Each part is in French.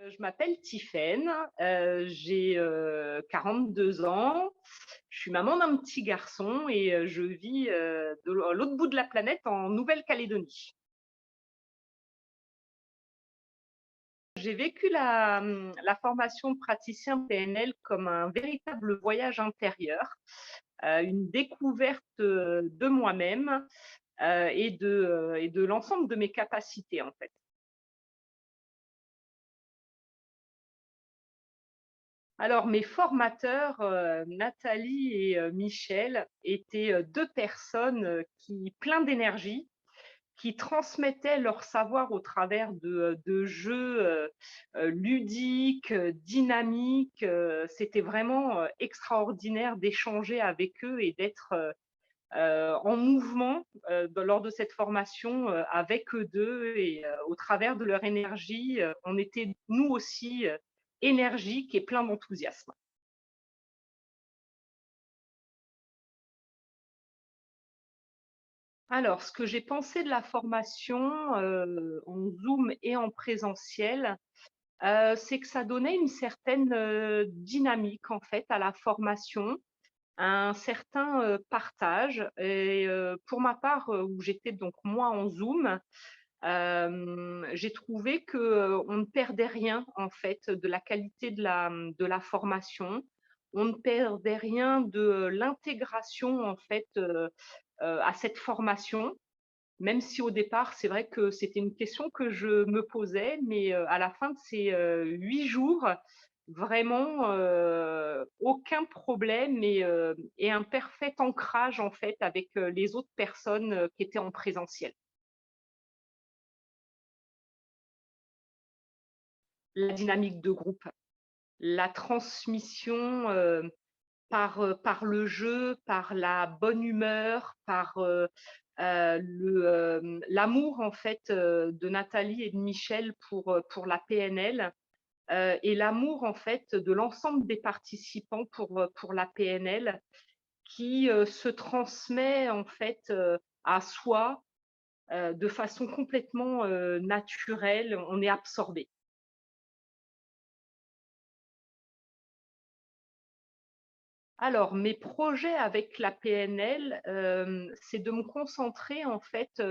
Je m'appelle Tiffaine, j'ai 42 ans, je suis maman d'un petit garçon et je vis, de l'autre bout de la planète en Nouvelle-Calédonie. J'ai vécu la formation de praticien PNL comme un véritable voyage intérieur, une découverte, de moi-même, et de l'ensemble de mes capacités, en fait. Alors, mes formateurs, Nathalie et Michel, étaient, 2 personnes, qui plein d'énergie, qui transmettaient leur savoir au travers de jeux, ludiques, dynamiques, c'était vraiment, extraordinaire d'échanger avec eux et d'être, en mouvement, lors de cette formation, avec eux 2 et au travers de leur énergie, on était nous aussi, énergiques et pleins d'enthousiasme. Alors, ce que j'ai pensé de la formation, en Zoom et en présentiel, c'est que ça donnait une certaine, dynamique en fait à la formation, un certain, partage et pour ma part, où j'étais donc moi en Zoom, j'ai trouvé que, on ne perdait rien en fait de la qualité de la formation. On ne perdait rien de l'intégration en fait, à cette formation. Même si au départ, c'est vrai que c'était une question que je me posais, mais à la fin de ces, 8 jours, vraiment, aucun problème et un parfait ancrage en fait avec, les autres personnes, qui étaient en présentiel. La dynamique de groupe, la transmission, par le jeu, par la bonne humeur, par, l'amour en fait, de Nathalie et de Michel pour la PNL, et l'amour en fait de l'ensemble des participants pour la PNL qui, se transmet en fait, à soi, de façon complètement, naturelle. On est absorbé. Alors, mes projets avec la PNL, c'est de me concentrer en fait,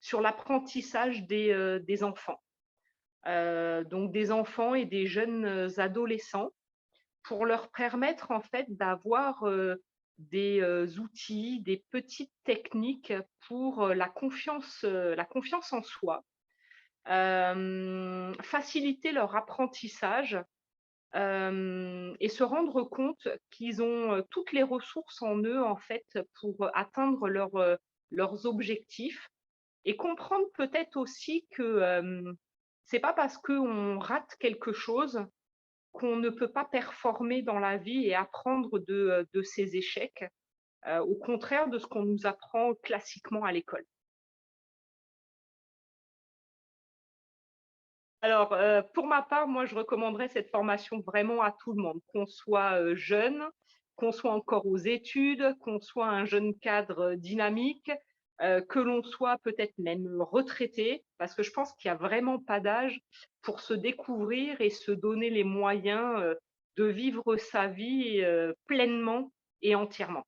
sur l'apprentissage des enfants. Donc des enfants et des jeunes, adolescents pour leur permettre en fait d'avoir, des, outils, des petites techniques pour, la confiance en soi, faciliter leur apprentissage. Et se rendre compte qu'ils ont, toutes les ressources en eux, en fait, pour atteindre leurs objectifs et comprendre peut-être aussi que, c'est pas parce qu'on rate quelque chose qu'on ne peut pas performer dans la vie et apprendre de ses échecs, au contraire de ce qu'on nous apprend classiquement à l'école. Alors, pour ma part, moi, je recommanderais cette formation vraiment à tout le monde, qu'on soit, jeune, qu'on soit encore aux études, qu'on soit un jeune cadre, dynamique, que l'on soit peut-être même retraité, parce que je pense qu'il y a vraiment pas d'âge pour se découvrir et se donner les moyens, de vivre sa vie, pleinement et entièrement.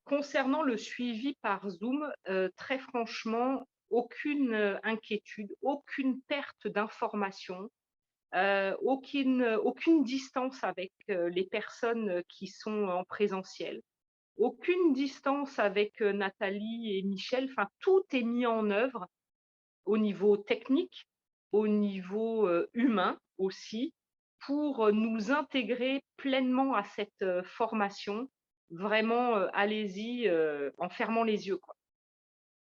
Concernant le suivi par Zoom, très franchement, aucune, inquiétude, aucune perte d'information, aucune distance avec, les personnes, qui sont en présentiel, aucune distance avec, Nathalie et Michel. Enfin, tout est mis en œuvre au niveau technique, au niveau, humain aussi, pour, nous intégrer pleinement à cette, formation. Vraiment, allez-y, en fermant les yeux, quoi.